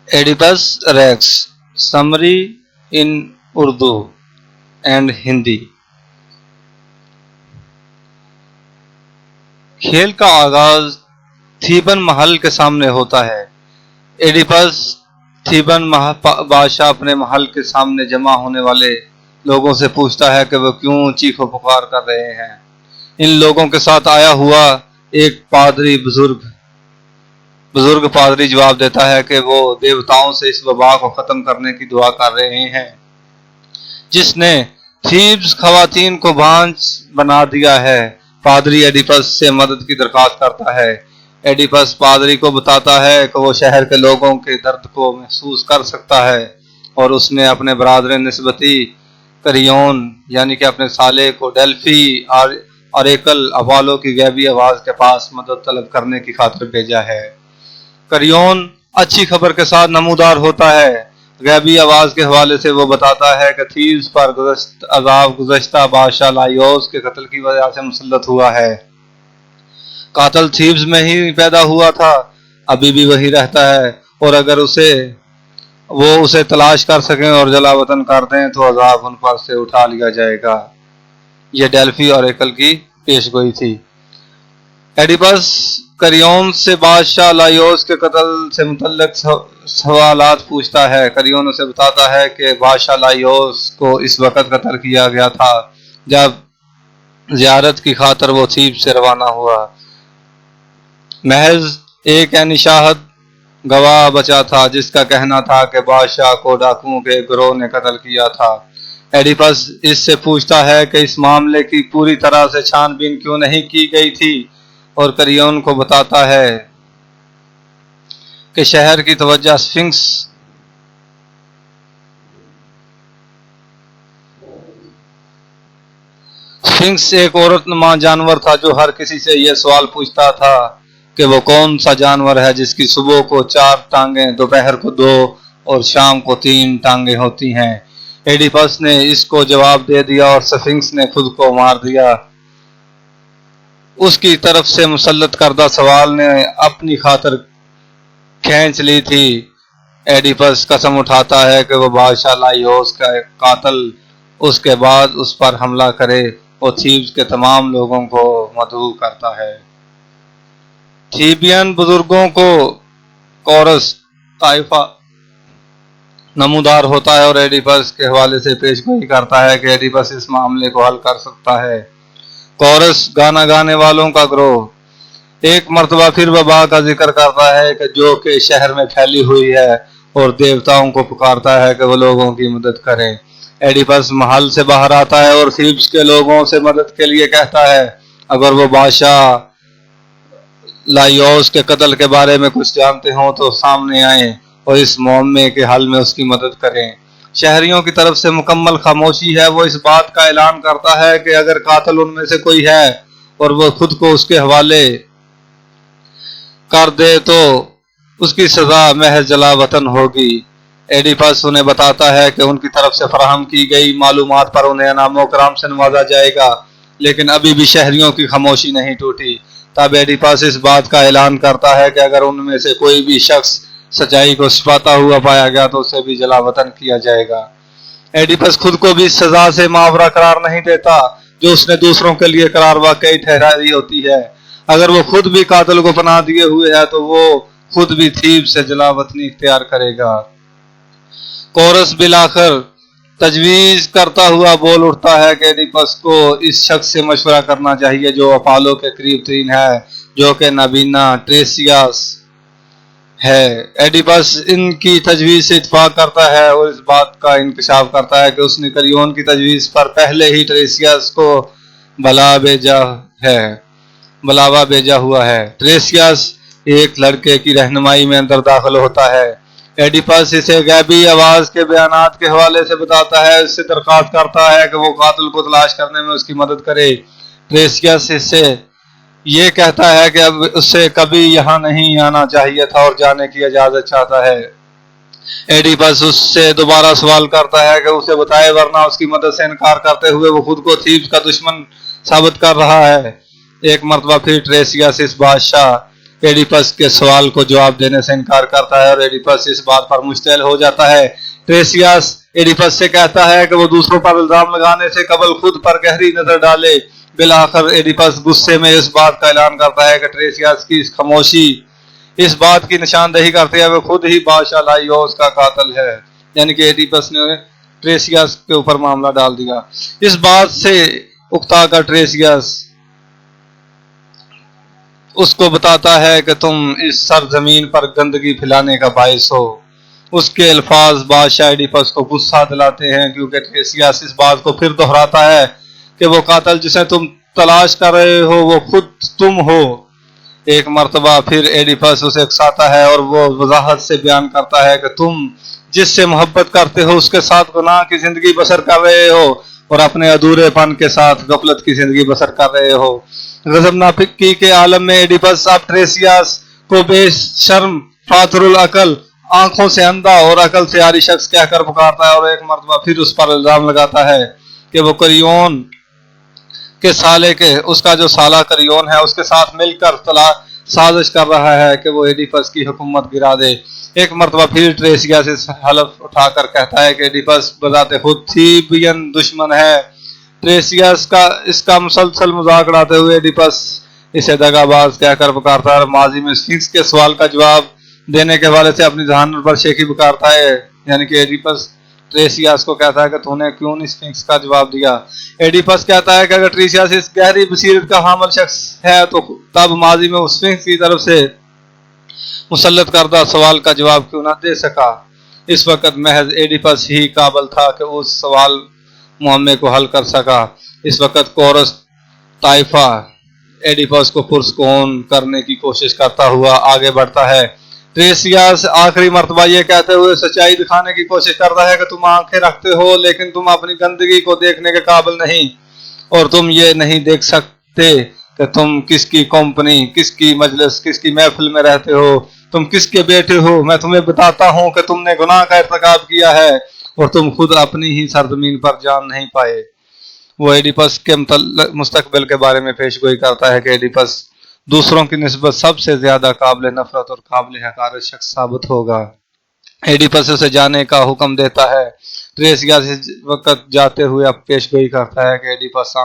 Oedipus Rex, summary in Urdu and Hindi. کھیل کا آغاز تھیبن محل کے سامنے ہوتا ہے۔ ایڈیپس تھیبن بادشاہ اپنے محل کے سامنے جمع ہونے والے لوگوں سے پوچھتا ہے کہ وہ کیوں چیخ و پکار کر رہے ہیں۔ ان لوگوں کے ساتھ آیا ہوا ایک پادری بزرگ پادری جواب دیتا ہے کہ وہ دیوتاؤں سے اس وبا کو ختم کرنے کی دعا کر رہے ہیں جس نے تھیبس خواتین کو بھانج بنا دیا ہے۔ پادری ایڈیپس سے مدد کی درخواست کرتا ہے۔ ایڈیپس پادری کو بتاتا ہے کہ وہ شہر کے لوگوں کے درد کو محسوس کر سکتا ہے اور اس نے اپنے برادر نسبتی کریون یعنی کہ اپنے سالے کو ڈیلفی اوریکل اپالو کی غیبی آواز کے پاس مدد طلب کرنے کی خاطر بھیجا ہے۔ کریون اچھی خبر کے ساتھ نمودار ہوتا ہے۔ غیبی آواز کے حوالے سے وہ بتاتا ہے کہ تھیبس پر عذاب گزشتہ بادشاہ لائیوس کے قتل کی وجہ سے مسلط ہوا ہے۔ قاتل تھیبس میں ہی پیدا ہوا تھا، ابھی بھی وہی رہتا ہے، اور اگر وہ اسے تلاش کر سکیں اور جلا وطن کر دیں تو عذاب ان پر سے اٹھا لیا جائے گا۔ یہ ڈیلفی اوریکل کی پیش گوئی تھی۔ ایڈیپس کریون سے بادشاہ لائیوس کے قتل سے متعلق سوالات پوچھتا ہے۔ کریون اسے بتاتا ہے کہ بادشاہ لائیوس کو اس وقت قتل کیا گیا تھا جب زیارت کی خاطر وہ تھیب سے روانہ ہوا۔ محض ایک عینی شاہد گواہ بچا تھا جس کا کہنا تھا کہ بادشاہ کو ڈاکوؤں کے گروہ نے قتل کیا تھا۔ ایڈیپس اس سے پوچھتا ہے کہ اس معاملے کی پوری طرح سے چھان بین کیوں نہیں کی گئی تھی، اور کریون کو بتاتا ہے کہ شہر کی توجہ سفنکس ایک عورت نما جانور تھا جو ہر کسی سے یہ سوال پوچھتا تھا کہ وہ کون سا جانور ہے جس کی صبح کو 4 ٹانگیں، دوپہر کو 2 اور شام کو 3 ٹانگیں ہوتی ہیں۔ ایڈیپس نے اس کو جواب دے دیا اور سفنکس نے خود کو مار دیا۔ اس کی طرف سے مسلط کردہ سوال نے اپنی خاطر کھینچ لی تھی۔ ایڈیپس قسم اٹھاتا ہے کہ وہ بادشاہ لائیوس کا قاتل اس کے بعد اس پر حملہ کرے اور تھیبس کے تمام لوگوں کو مدعو کرتا ہے۔ تھیبین بزرگوں کو کورس طائفہ نمودار ہوتا ہے اور ایڈیپس کے حوالے سے پیش گوئی کرتا ہے کہ ایڈیپس اس معاملے کو حل کر سکتا ہے۔ کورس گانا گانے والوں کا گروہ ایک مرتبہ پھر وبا کا ذکر کرتا ہے کہ جو کہ شہر میں پھیلی ہوئی ہے اور دیوتاؤں کو پکارتا ہے کہ وہ لوگوں کی مدد کریں۔ ایڈیپس محل سے باہر آتا ہے اور تھیبس کے لوگوں سے مدد کے لیے کہتا ہے اگر وہ بادشاہ لائیوس کے قتل کے بارے میں کچھ جانتے ہوں تو سامنے آئیں اور اس معمے کے حل میں اس کی مدد کریں۔ شہریوں کی طرف سے مکمل خاموشی ہے۔ وہ اس بات کا اعلان کرتا ہے کہ اگر قاتل ان میں سے کوئی ہے اور وہ خود کو اس کے حوالے کر دے تو اس کی سزا محض جلا وطن ہوگی۔ ایڈیپس انہیں بتاتا ہے کہ ان کی طرف سے فراہم کی گئی معلومات پر انہیں انعام و کرام سے نوازا جائے گا، لیکن ابھی بھی شہریوں کی خاموشی نہیں ٹوٹی۔ تب ایڈیپس اس بات کا اعلان کرتا ہے کہ اگر ان میں سے کوئی بھی شخص سچائی کو چھپاتا ہوا پایا گیا تو اسے بھی جلا وطن کیا جائے گا۔ ایڈیپس خود کو بھی اس سزا سے معاورہ قرار نہیں دیتا جو اس نے دوسروں کے لیے قرار واقعی ٹھہرائی ہوتی ہے۔ اگر وہ خود بھی قاتل کو پناہ دیے ہوئے ہے تو وہ خود بھی تھیب سے جلا وطنی اختیار کرے گا۔ کورس بالآخر تجویز کرتا ہوا بول اٹھتا ہے کہ ایڈیپس کو اس شخص سے مشورہ کرنا چاہیے جو اپالو کے قریب ترین ہے، جو کہ نابینا ٹریسیاس ہے۔ ایڈیپس ان کی تجویز سے اتفاق کرتا ہے اور اس بات کا انکشاف کرتا ہے کہ اس نے کریون کی تجویز پر پہلے ہی ٹریسیاس کو بلاوا بھیجا ہوا ہے۔ ٹریسیاس ایک لڑکے کی رہنمائی میں اندر داخل ہوتا ہے۔ ایڈیپس اسے غیبی آواز کے بیانات کے حوالے سے بتاتا ہے، اس سے درخواست کرتا ہے کہ وہ قاتل کو تلاش کرنے میں اس کی مدد کرے۔ ٹریسیاس اس سے یہ کہتا ہے کہ اب اسے کبھی یہاں نہیں آنا چاہیے تھا اور جانے کی اجازت چاہتا ہے۔ ایڈیپس اس سے دوبارہ سوال کرتا ہے کہ اسے بتائے ورنہ اس کی مدد سے انکار کرتے ہوئے وہ خود کو تھیبس کا دشمن ثابت کر رہا ہے۔ ایک مرتبہ پھر ٹریسیاس اس بادشاہ ایڈیپس کے سوال کو جواب دینے سے انکار کرتا ہے اور ایڈیپس اس بات پر مشتعل ہو جاتا ہے۔ ٹریسیاس ایڈیپس سے کہتا ہے کہ وہ دوسروں پر الزام لگانے سے قبل خود پر گہری نظر ڈالے۔ بالآخر ایڈیپس غصے میں اس بات کا اعلان کرتا ہے کہ ٹریسیاس کی خاموشی اس بات کی نشاندہی کرتی ہے وہ خود ہی بادشاہ لائیوس کا قاتل ہے، یعنی کہ ایڈیپس نے ٹریسیاس کے اوپر معاملہ ڈال دیا۔ اس بات سے اکتا کر ٹریسیاس اس کو بتاتا ہے کہ تم اس سرزمین پر گندگی پھیلانے کا باعث ہو۔ اس کے الفاظ بادشاہ ایڈیپس کو غصہ دلاتے ہیں کیونکہ ٹریسیاس اس بات کو پھر دہراتا ہے کہ وہ قاتل جسے تم تلاش کر رہے ہو وہ خود تم ہو۔ ایک مرتبہ پھر ایڈیپس اسے اکساتا ہے اور وہ وضاحت سے بیان کرتا ہے کہ تم جس سے محبت کرتے ہو اس کے ساتھ گناہ کی زندگی بسر کر رہے ہو اور اپنے ادھورے پن کے ساتھ غفلت کی زندگی بسر کر رہے ہو۔ غضب ناپکی کے عالم میں ایڈیپس اب ٹریسیاس کو بے شرم، فاتر العقل، آنکھوں سے اندھا اور عقل سے عاری شخص کہہ کر پکارتا ہے اور ایک مرتبہ پھر اس پر الزام لگاتا ہے کہ وہ کریون کے سالے کے اس کا جو سالہ کریون ہے اس کے ساتھ مل کر سازش کر رہا ہے کہ وہ ایڈیپس کی حکومت گرا دے۔ ایک مرتبہ پھر ٹریسیاس اس حلف اٹھا کر کہتا ہے کہ ایڈیپس بذات خود تھیبین دشمن ہے۔ ٹریسیاس کا اس کا مسلسل مذاق اڑاتے ہوئے ایڈیپس اسے دغا باز کہہ کر پکارتا ہے اور ماضی میں اسفنکس کے سوال کا جواب دینے کے حوالے سے اپنی ذہانت پر شیخی پکارتا ہے، یعنی کہ ایڈیپس ٹریسیاس کو کہتا ہے کہ تو نے کیوں نہیں اسفنکس کا جواب دیا۔ ایڈیپس کہتا ہے کہ اگر ٹریسیاس اس گہری بصیرت کا حامل شخص ہے تو تب ماضی میں اسفنکس کی طرف سے مسلط کردہ سوال کا جواب کیوں نہ دے سکا۔ اس وقت محض ایڈیپس ہی قابل تھا کہ اس سوال معمے کو حل کر سکا۔ اس وقت کورس طائفہ ایڈیپس کو پرسکون کرنے کی کوشش کرتا ہوا آگے بڑھتا ہے۔ ٹریسیاس آخری مرتبہ یہ کہتے ہوئے سچائی دکھانے کی کوشش کرتا ہے کہ تم آنکھیں رکھتے ہو لیکن تم اپنی گندگی کو دیکھنے کے قابل نہیں، اور تم یہ نہیں دیکھ سکتے کہ تم کس کی کمپنی، کس کی مجلس، کس کی محفل میں رہتے ہو، تم کس کے بیٹے ہو۔ میں تمہیں بتاتا ہوں کہ تم نے گناہ کا ارتکاب کیا ہے اور تم خود اپنی ہی سرزمین پر جان نہیں پائے۔ وہ ایڈیپس کے مستقبل کے بارے میں پیش گوئی کرتا ہے کہ ایڈیپس دوسروں کی نسبت سب سے زیادہ قابل نفرت اور قابل حقارت شخص ثابت ہوگا۔ ایڈیپس اسے جانے کا حکم دیتا ہے۔ ٹریسیاس اس وقت جاتے ہوئے اب پیش گوئی کرتا ہے کہ ایڈیپس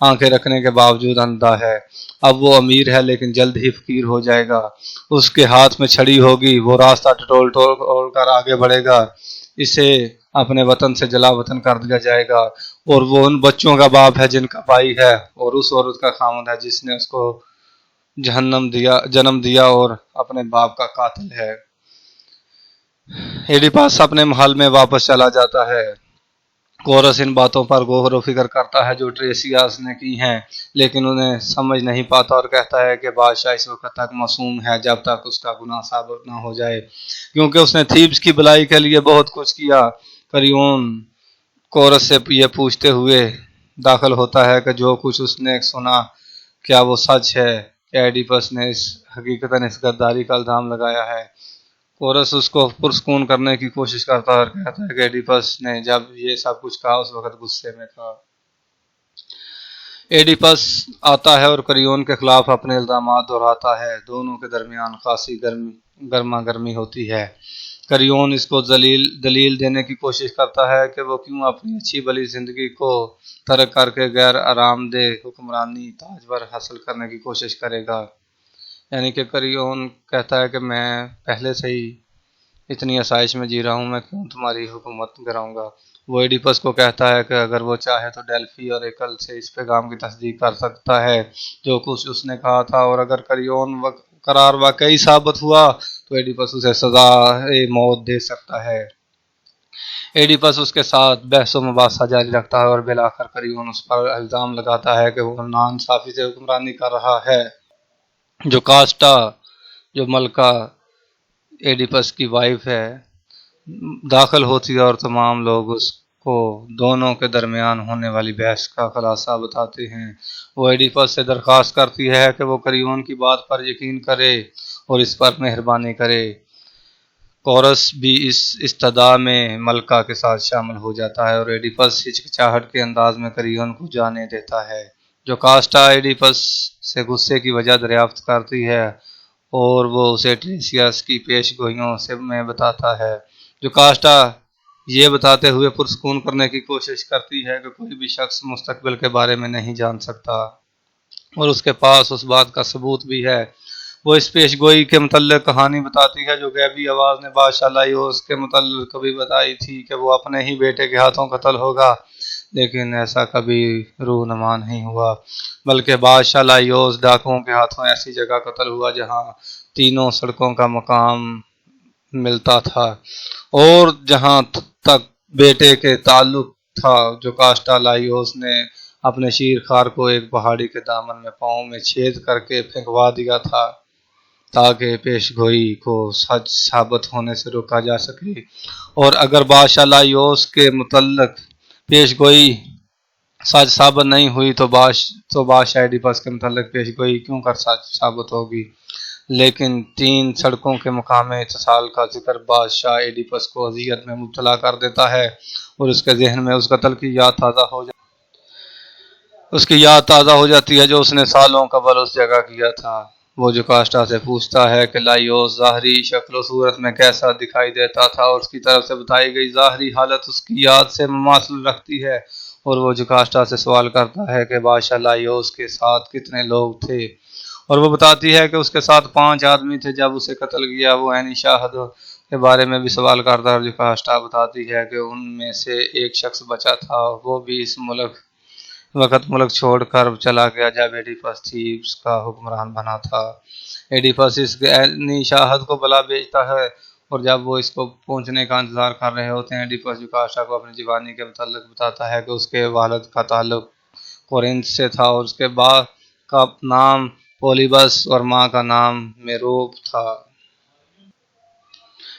آنکھیں رکھنے کے باوجود اندھا ہے۔ اب وہ امیر ہے لیکن جلد ہی فقیر ہو جائے گا۔ اس کے ہاتھ میں چھڑی ہوگی، وہ راستہ ٹٹول کر آگے بڑھے گا، اسے اپنے وطن سے جلا وطن کر دیا جائے گا، اور وہ ان بچوں کا باپ ہے جن کا بھائی ہے اور اس عورت کا خاوند ہے جس نے اس کو جنم دیا اور اپنے باپ کا قاتل ہے۔ ایڈیپس اپنے محل میں واپس چلا جاتا ہے۔ کورس ان باتوں پر غور و فکر کرتا ہے جو ٹریسیاس نے کی ہیں، لیکن انہیں سمجھ نہیں پاتا اور کہتا ہے کہ بادشاہ اس وقت تک معصوم ہے جب تک اس کا گناہ ثابت نہ ہو جائے، کیونکہ اس نے تھیبس کی بھلائی کے لیے بہت کچھ کیا۔ کریون کورس سے یہ پوچھتے ہوئے داخل ہوتا ہے کہ جو کچھ اس نے سنا کیا وہ سچ ہے، کہ ایڈیپس نے حقیقتاً اس غداری کا الزام لگایا ہے۔ کورس اس کو پرسکون کرنے کی کوشش کرتا ہے اور کہتا ہے کہ ایڈیپس نے جب یہ سب کچھ کہا اس وقت غصے میں تھا۔ ایڈیپس آتا ہے اور کریون کے خلاف اپنے الزامات دہراتا ہے۔ دونوں کے درمیان خاصی گرما گرمی ہوتی ہے۔ کریون اس کو دلیل دینے کی کوشش کرتا ہے کہ وہ کیوں اپنی اچھی بھلی زندگی کو ترک کر کے غیر آرام دہ حکمرانی تاجور حاصل کرنے کی کوشش کرے گا، یعنی کہ کریون کہتا ہے کہ میں پہلے سے ہی اتنی آسائش میں جی رہا ہوں، میں کیوں تمہاری حکومت گراؤں گا۔ وہ ایڈیپس کو کہتا ہے کہ اگر وہ چاہے تو ڈیلفی اور ایکل سے اس پیغام کی تصدیق کر سکتا ہے جو کچھ اس نے کہا تھا، اور اگر کریون قرار واقعی ثابت ہوا تو ایڈیپس اسے سزائے موت دے سکتا ہے۔ ایڈیپس اس کے ساتھ بحث و مباحثہ جاری رکھتا ہے اور بالآخر کریون اس پر الزام لگاتا ہے کہ وہ ناانصافی سے حکمرانی کر رہا ہے۔ جو کاسٹا، جو ملکہ ایڈیپس کی وائف ہے، داخل ہوتی ہے اور تمام لوگ اس کو دونوں کے درمیان ہونے والی بحث کا خلاصہ بتاتے ہیں۔ وہ ایڈیپس سے درخواست کرتی ہے کہ وہ کریون کی بات پر یقین کرے اور اس پر مہربانی کرے۔ کورس بھی اس استدعا میں ملکہ کے ساتھ شامل ہو جاتا ہے اور ایڈیپس ہچکچاہٹ کے انداز میں کریون کو جانے دیتا ہے۔ جو کاسٹا ایڈیپس سے غصے کی وجہ دریافت کرتی ہے اور وہ اسے ٹریسیاس کی پیش گوئیوں سے میں بتاتا ہے۔ جوکاسٹا یہ بتاتے ہوئے پرسکون کرنے کی کوشش کرتی ہے کہ کوئی بھی شخص مستقبل کے بارے میں نہیں جان سکتا اور اس کے پاس اس بات کا ثبوت بھی ہے۔ وہ اس پیش گوئی کے متعلق کہانی بتاتی ہے جو غیبی آواز نے بادشاہ لائیوس کے متعلق کبھی بتائی تھی کہ وہ اپنے ہی بیٹے کے ہاتھوں قتل ہوگا، لیکن ایسا کبھی رونما نہیں ہوا، بلکہ بادشاہ لائیوس ڈاکوؤں کے ہاتھوں ایسی جگہ قتل ہوا جہاں تینوں سڑکوں کا مقام ملتا تھا اور جہاں تک بیٹے کے تعلق تھا جوکاسٹا لائیوس نے اپنے شیر خار کو ایک پہاڑی کے دامن میں پاؤں میں چھید کر کے پھینکوا دیا تھا تاکہ پیش گوئی کو سچ ثابت ہونے سے روکا جا سکے، اور اگر بادشاہ لائیوس کے متعلق پیش گوئی سچ ثابت نہیں ہوئی تو بادشاہ ایڈیپس کے متعلق پیش گوئی کیوں کر سچ ثابت ہوگی؟ لیکن 3 سڑکوں کے مقام اتصال کا ذکر بادشاہ ایڈیپس کو اذیت میں مبتلا کر دیتا ہے اور اس کے ذہن میں اس قتل کی یاد تازہ ہو جاتی ہے جو اس نے سالوں قبل اس جگہ کیا تھا۔ وہ جوکاسٹا سے پوچھتا ہے کہ لائیوس ظاہری شکل و صورت میں کیسا دکھائی دیتا تھا اور اس کی طرف سے بتائی گئی ظاہری حالت اس کی یاد سے مماثل رکھتی ہے، اور وہ جوکاسٹا سے سوال کرتا ہے کہ بادشاہ لائیوس کے ساتھ کتنے لوگ تھے، اور وہ بتاتی ہے کہ اس کے ساتھ 5 آدمی تھے جب اسے قتل کیا۔ وہ عینی شاہد کے بارے میں بھی سوال کرتا ہے اور جوکاسٹا بتاتی ہے کہ ان میں سے ایک شخص بچا تھا، وہ بھی اس وقت ملک چھوڑ کر چلا گیا جب ایڈیپس تھیبس کا حکمران بنا تھا۔ ایڈیپس اس عینی شاہد کو بلا بھیجتا ہے اور جب وہ اس کو پہنچنے کا انتظار کر رہے ہوتے ہیں ایڈیپس جوکاسٹا کو اپنی جوانی کے متعلق بتاتا ہے کہ اس کے والد کا تعلق کورنتھ سے تھا اور اس کے باپ کا نام پولیبس اور ماں کا نام میروپ تھا۔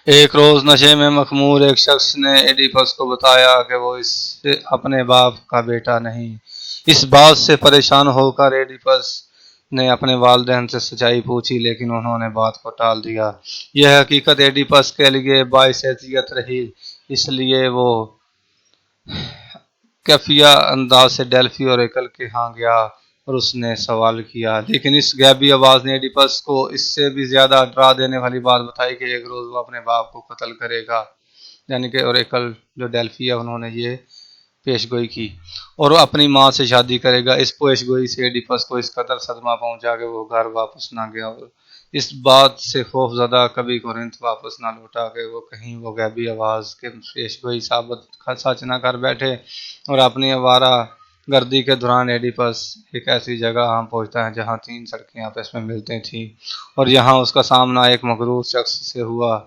ایک روز نشے میں مخمور ایک شخص نے ایڈیپس کو بتایا کہ وہ اس اپنے باپ کا بیٹا نہیں۔ اس بات سے پریشان ہو کر ایڈیپس نے اپنے والدین سے سچائی پوچھی، لیکن انہوں نے بات کو ٹال دیا۔ یہ حقیقت ایڈیپس کے لیے باعث اذیت رہی، اس لیے وہ خفیہ انداز سے ڈیلفی اور ایکل کے ہاں گیا اور اس نے سوال کیا، لیکن اس غیبی آواز نے ایڈیپس کو اس سے بھی زیادہ ڈرا دینے والی بات بتائی کہ ایک روز وہ اپنے باپ کو قتل کرے گا، یعنی کہ اوریکل جو ڈیلفی ہے انہوں نے یہ پیش گوئی کی، اور وہ اپنی ماں سے شادی کرے گا۔ اس پیش گوئی سے ایڈیپس کو اس قدر صدمہ پہنچا کہ وہ گھر واپس نہ گیا اور اس بات سے خوف زدہ کبھی کورنتھ واپس نہ لوٹا کہ وہ کہیں وہ غیبی آواز کے پیش گوئی سچ نہ کر بیٹھے، اور اپنی آوارہ گردی کے دوران ایڈیپس ایک ایسی جگہ پہنچتا ہے جہاں 3 سڑکیں آپس میں ملتی تھیں، اور یہاں اس کا سامنا ایک مغرور شخص سے ہوا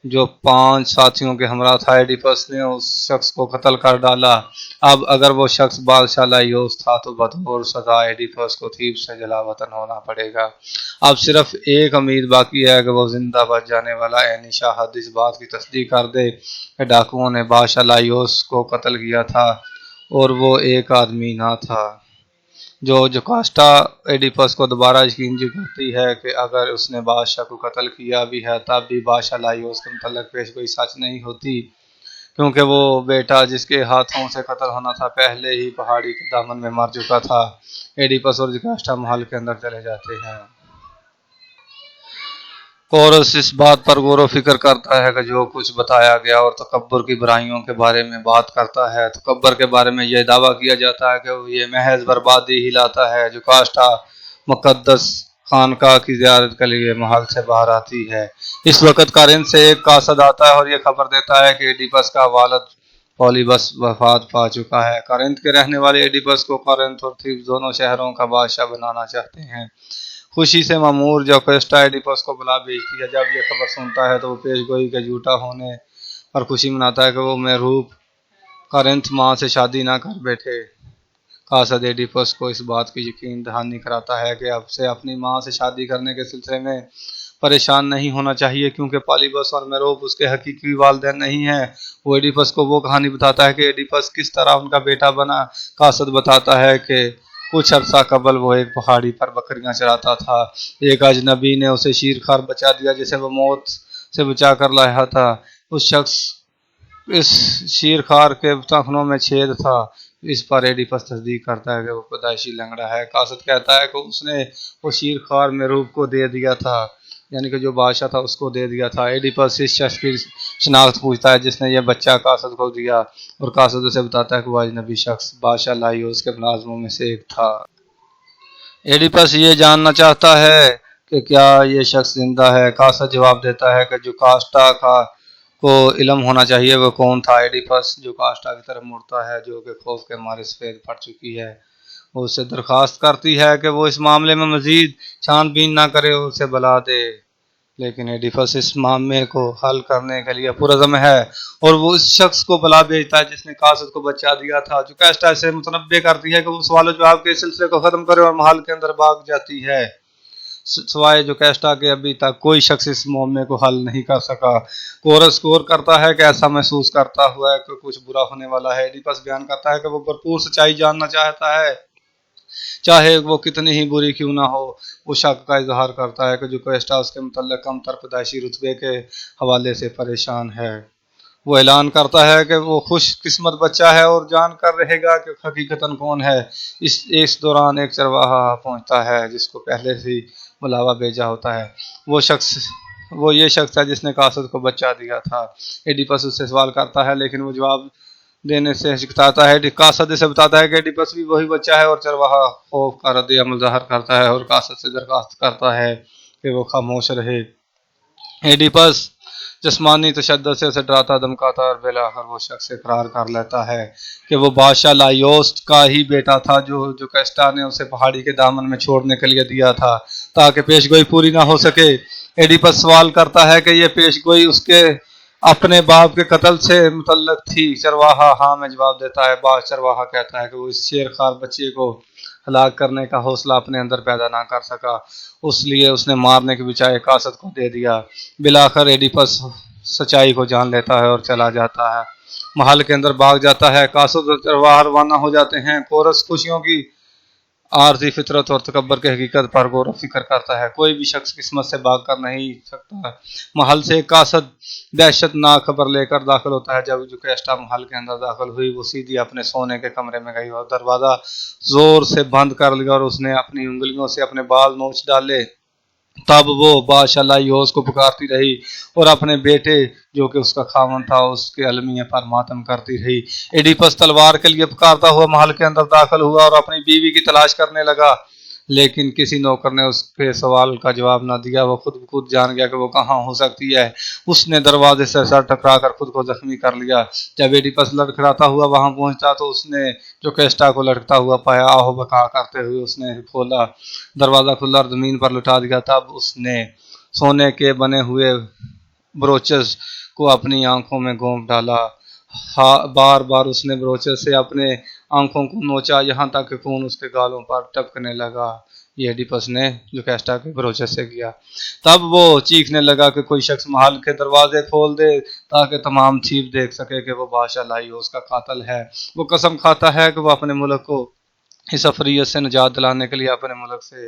جو 5 ساتھیوں کے ہمراہ تھا۔ ایڈیپس نے اس شخص کو قتل کر ڈالا۔ اب اگر وہ شخص بادشاہ لائیوس تھا تو بطور سزا ایڈیپس کو تھیبس سے جلا وطن ہونا پڑے گا۔ اب صرف ایک امید باقی ہے کہ وہ زندہ بچ جانے والا عینی شاہد اس بات کی تصدیق کر دے کہ ڈاکوؤں نے بادشاہ لائیوس کو قتل کیا تھا اور وہ ایک آدمی نہ تھا۔ جوکاسٹا ایڈیپس کو دوبارہ یقین دلاتی ہے کہ اگر اس نے بادشاہ کو قتل کیا بھی ہے تب بھی بادشاہ لائیوس کے متعلق پیش گوئی سچ نہیں ہوتی، کیونکہ وہ بیٹا جس کے ہاتھوں سے قتل ہونا تھا پہلے ہی پہاڑی کے دامن میں مر چکا تھا۔ ایڈیپس اور جوکاسٹا محل کے اندر چلے جاتے ہیں۔ کورس اس بات پر غور و فکر کرتا ہے کہ جو کچھ بتایا گیا اور تکبر کی برائیوں کے بارے میں بات کرتا ہے۔ تکبر کے بارے میں یہ دعویٰ کیا جاتا ہے کہ یہ محض بربادی ہی لاتا ہے۔ جوکاسٹا مقدس خانقاہ کی زیارت کے لیے محل سے باہر آتی ہے۔ اس وقت کورنتھ سے ایک قاصد آتا ہے اور یہ خبر دیتا ہے کہ ایڈیپس کا والد پولیبس وفات پا چکا ہے۔ کورنتھ کے رہنے والے ایڈیپس کو کورنتھ اور تھیبس دونوں شہروں کا بادشاہ بنانا چاہتے ہیں۔ خوشی سے معمور جوکاسٹا ایڈیپس کو بلا بھیجتی ہے۔ جب یہ خبر سنتا ہے تو وہ پیش گوئی کے جھوٹا ہونے پر خوشی مناتا ہے کہ وہ میروپ کورنتھ ماں سے شادی نہ کر بیٹھے۔ قاصد ایڈیپس کو اس بات کی یقین دہانی کراتا ہے کہ اب سے اپنی ماں سے شادی کرنے کے سلسلے میں پریشان نہیں ہونا چاہیے، کیونکہ پولیبس اور میروپ اس کے حقیقی والدین نہیں ہیں۔ وہ ایڈیپس کو وہ کہانی بتاتا ہے کہ ایڈیپس کس طرح ان کا بیٹا بنا۔ قاصد بتاتا ہے کہ کچھ عرصہ قبل وہ ایک پہاڑی پر بکریاں چراتا تھا۔ ایک اجنبی نے اسے شیر خار بچا دیا جسے وہ موت سے بچا کر لایا تھا۔ اس شیر خار کے ٹخنوں میں چھید تھا۔ اس پر ایڈیپس تصدیق کرتا ہے کہ وہ پیدائشی لنگڑا ہے۔ قاصد کہتا ہے کہ اس نے وہ شیر خار میروپ کو دے دیا تھا۔ یعنی کہ جو بادشاہ تھا اس کو دے دیا تھا۔ ایڈیپس اس شخص کی شناخت پوچھتا ہے جس نے یہ بچہ قاصد کو دیا، اور قاصد اسے بتاتا ہے کہ وہ اجنبی شخص بادشاہ لائیوس کے ملازموں میں سے ایک تھا۔ ایڈیپس یہ جاننا چاہتا ہے کہ کیا یہ شخص زندہ ہے۔ قاصد جواب دیتا ہے کہ جو کاسٹا کو علم ہونا چاہیے وہ کون تھا۔ ایڈیپس جو کاسٹا کی طرف مڑتا ہے جو کہ خوف کے مارے سفید پڑ چکی ہے، وہ اسے درخواست کرتی ہے کہ وہ اس معاملے میں مزید چھان بین نہ کرے اور اسے بلا دے، لیکن ایڈیپس اس معاملے کو حل کرنے کے لیے پرعزم ہے اور وہ اس شخص کو بلا بھیجتا ہے جس نے قاصد کو بچا دیا تھا۔ جو کاسٹا سے متنبع کرتی ہے کہ وہ سوال و جواب کے سلسلے کو ختم کرے اور محل کے اندر بھاگ جاتی ہے، سوائے جو کاسٹا کے ابھی تک کوئی شخص اس معاملے کو حل نہیں کر سکا۔ کورس غور کرتا ہے کہ ایسا محسوس کرتا ہوا ہے کہ کچھ برا ہونے والا ہے۔ ایڈیپس بیان کرتا ہے کہ وہ بھرپور سچائی جاننا چاہتا ہے، چاہے وہ کتنی ہی بری کیوں نہ ہو۔ وہ شک کا اظہار کرتا ہے کہ جو کاسٹا اس کے متعلق کم تر پیدائشی رتبے کے حوالے سے پریشان ہے۔ وہ اعلان کرتا ہے کہ وہ خوش قسمت بچہ ہے اور جان کر رہے گا کہ حقیقتاً کون ہے۔ اس دوران ایک چرواہا پہنچتا ہے جس کو پہلے سے بلاوا بھیجا ہوتا ہے۔ وہ یہ شخص ہے جس نے قاصد کو بچہ دیا تھا۔ ایڈیپس اس سے سوال کرتا ہے لیکن وہ جواب دینے سے ہچکچاتا ہے۔ قاصد اسے بتاتا ہے کہ ایڈیپس بھی وہی بچہ ہے، اور چرواہا خوف کا رد عمل ظاہر کرتا ہے اور قاصد سے درخواست کرتا ہے کہ وہ خاموش رہے۔ ایڈیپس جسمانی تشدد سے اسے ڈراتا دھمکاتا اور بالآخر وہ شخص اقرار کر لیتا ہے کہ وہ بادشاہ لائیوس کا ہی بیٹا تھا جو کاسٹا نے اسے پہاڑی کے دامن میں چھوڑنے کے لیے دیا تھا تاکہ پیش گوئی پوری نہ ہو سکے۔ ایڈیپس سوال کرتا ہے کہ یہ پیش گوئی اس کے اپنے باپ کے قتل سے متعلق تھی۔ چرواہا ہاں میں جواب دیتا ہے۔ بعض چرواہا کہتا ہے کہ وہ اس شیر خوار بچے کو ہلاک کرنے کا حوصلہ اپنے اندر پیدا نہ کر سکا، اس لیے اس نے مارنے کے بجائے قاصد کو دے دیا۔ بالآخر ایڈیپس سچائی کو جان لیتا ہے اور چلا جاتا ہے، محل کے اندر بھاگ جاتا ہے۔ قاصد اور چرواہا روانہ ہو جاتے ہیں۔ کورس خوشیوں کی عارضی فطرت اور تکبر کے حقیقت پر غور و فکر کرتا ہے۔ کوئی بھی شخص قسمت سے بھاگ کر نہیں سکتا۔ محل سے ایک قاصد دہشت ناک خبر لے کر داخل ہوتا ہے۔ جب جو کاسٹا محل کے اندر داخل ہوئی وہ سیدھی اپنے سونے کے کمرے میں گئی اور دروازہ زور سے بند کر لیا اور اس نے اپنی انگلیوں سے اپنے بال نوچ ڈالے۔ تب وہ بادشاہ لائیوس کو پکارتی رہی اور اپنے بیٹے جو کہ اس کا خاوند تھا اس کے المیہ پر ماتم کرتی رہی۔ ایڈیپس تلوار کے لیے پکارتا ہوا محل کے اندر داخل ہوا اور اپنی بیوی کی تلاش کرنے لگا، لیکن کسی نوکر نے اس کے سوال کا جواب نہ دیا۔ وہ خود جان گیا کہ وہ کہاں ہو سکتی ہے۔ اس نے دروازے سے سر ٹکرا کر خود کو زخمی کر لیا۔ جب ایڈیپس لڑکھڑاتا ہوا وہاں پہنچا تو اس نے جو کاسٹا کو لڑکتا ہوا پایا۔ آہو بکا کرتے ہوئے اس نے کھولا، دروازہ کھلا اور زمین پر لٹا دیا۔ تب اس نے سونے کے بنے ہوئے بروچز کو اپنی آنکھوں میں گھونپ ڈالا۔ بار بار اس نے بروچز سے اپنے آنکھوں کو نوچا یہاں تک کہ خون اس کے گالوں پر ٹپکنے لگا۔ یہ ایڈیپس نے جو کاسٹا کے بروچز سے کیا۔ تب وہ چیخنے لگا کہ کوئی شخص محل کے دروازے کھول دے تاکہ تمام چیف دیکھ سکے کہ وہ بادشاہ لائیوس کا قاتل ہے۔ وہ قسم کھاتا ہے کہ وہ اپنے ملک کو اس افریت سے نجات دلانے کے لیے اپنے ملک سے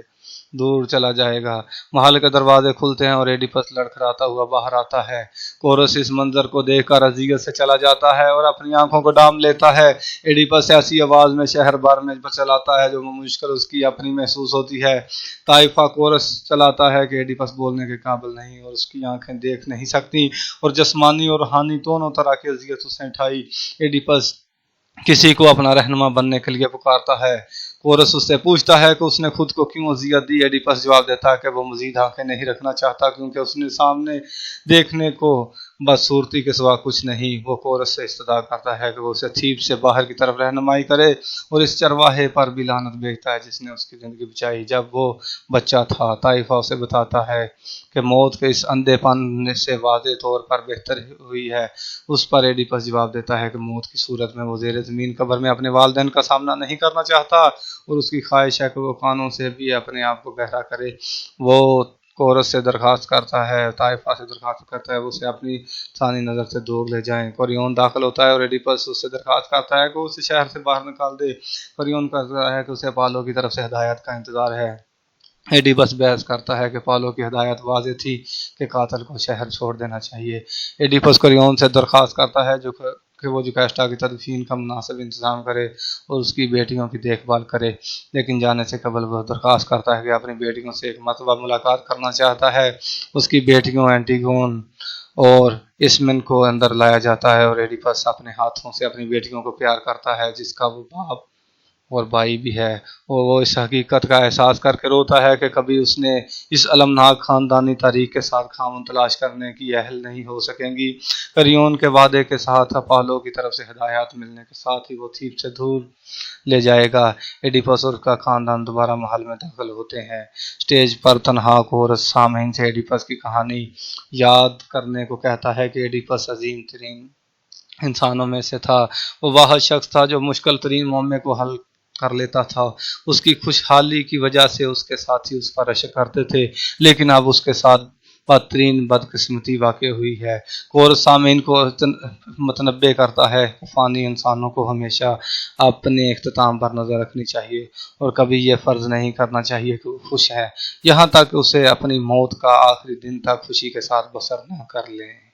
دور چلا جائے گا۔ محل کے دروازے کھلتے ہیں اور ایڈیپس لڑکھڑاتا ہوا باہر آتا ہے۔ کورس اس منظر کو دیکھ کر اذیت سے چلا جاتا ہے اور اپنی آنکھوں کو ڈام لیتا ہے۔ ایڈیپس ایسی آواز میں شہر بھر میں چلاتا ہے جو مشکل اس کی اپنی محسوس ہوتی ہے۔ طائفہ کورس چلاتا ہے کہ ایڈیپس بولنے کے قابل نہیں اور اس کی آنکھیں دیکھ نہیں سکتی اور جسمانی اور روحانی دونوں طرح کی اذیت اس نے اٹھائی۔ ایڈیپس کسی کو اپنا رہنما بننے کے لیے پکارتا ہے۔ کورس اس سے پوچھتا ہے کہ اس نے خود کو کیوں اذیت دی۔ ایڈیپس جواب دیتا ہے کہ وہ مزید آنکھیں نہیں رکھنا چاہتا کیونکہ اس نے سامنے دیکھنے کو بدصورتی کے سوا کچھ نہیں۔ وہ کورس سے استدعا کرتا ہے کہ وہ اسے تھیب سے باہر کی طرف رہنمائی کرے اور اس چرواہے پر بھی لعنت بھیجتا ہے جس نے اس کی زندگی بچائی جب وہ بچہ تھا۔ طائفہ اسے بتاتا ہے کہ موت کے اس اندھے پن سے واضح طور پر بہتر ہوئی ہے۔ اس پر ایڈیپس جواب دیتا ہے کہ موت کی صورت میں وہ زیر زمین قبر میں اپنے والدین کا سامنا نہیں کرنا چاہتا اور اس کی خواہش ہے کہ وہ قانون سے بھی اپنے آپ کو گہرا کرے۔ وہ کورس سے درخواست کرتا ہے، طائفہ سے درخواست کرتا ہے وہ اسے اپنی ثانی نظر سے دور لے جائیں۔ کوریون داخل ہوتا ہے اور ایڈیپس اس سے درخواست کرتا ہے کہ وہ اسے شہر سے باہر نکال دے۔ کوریون کہتا ہے کہ اسے اپولو کی طرف سے ہدایت کا انتظار ہے۔ ایڈیپس بحث کرتا ہے کہ اپولو کی ہدایت واضح تھی کہ قاتل کو شہر چھوڑ دینا چاہیے۔ ایڈیپس کوریون سے درخواست کرتا ہے جو کہ وہ جوکیسٹا کی تدفین کا مناسب انتظام کرے اور اس کی بیٹیوں کی دیکھ بھال کرے، لیکن جانے سے قبل وہ درخواست کرتا ہے کہ اپنی بیٹیوں سے ایک مرتبہ ملاقات کرنا چاہتا ہے۔ اس کی بیٹیوں اینٹیگون اور اسمن کو اندر لایا جاتا ہے اور ایڈیپس اپنے ہاتھوں سے اپنی بیٹیوں کو پیار کرتا ہے جس کا وہ باپ اور بھائی بھی ہے، اور وہ اس حقیقت کا احساس کر کے روتا ہے کہ کبھی اس نے اس المناک خاندانی تاریخ کے ساتھ خامن تلاش کرنے کی اہل نہیں ہو سکیں گی۔ کریون کے وعدے کے ساتھ اپالو کی طرف سے ہدایات ملنے کے ساتھ ہی وہ تھیب سے دور لے جائے گا۔ ایڈیپس اور اس کا خاندان دوبارہ محل میں داخل ہوتے ہیں۔ سٹیج پر تنہا کورس سامعین سے ایڈیپس کی کہانی یاد کرنے کو کہتا ہے کہ ایڈیپس عظیم ترین انسانوں میں سے تھا۔ وہ واحد شخص تھا جو مشکل ترین معاملے کو حل کر لیتا تھا۔ اس کی خوشحالی کی وجہ سے اس کے ساتھی اس پر رشک کرتے تھے، لیکن اب اس کے ساتھ بدترین بدقسمتی واقع ہوئی ہے۔ کورس سامعین کو متنبع کرتا ہے کہ فانی انسانوں کو ہمیشہ اپنے اختتام پر نظر رکھنی چاہیے اور کبھی یہ فرض نہیں کرنا چاہیے کہ وہ خوش ہے، یہاں تک اسے اپنی موت کا آخری دن تک خوشی کے ساتھ بسر نہ کر لیں۔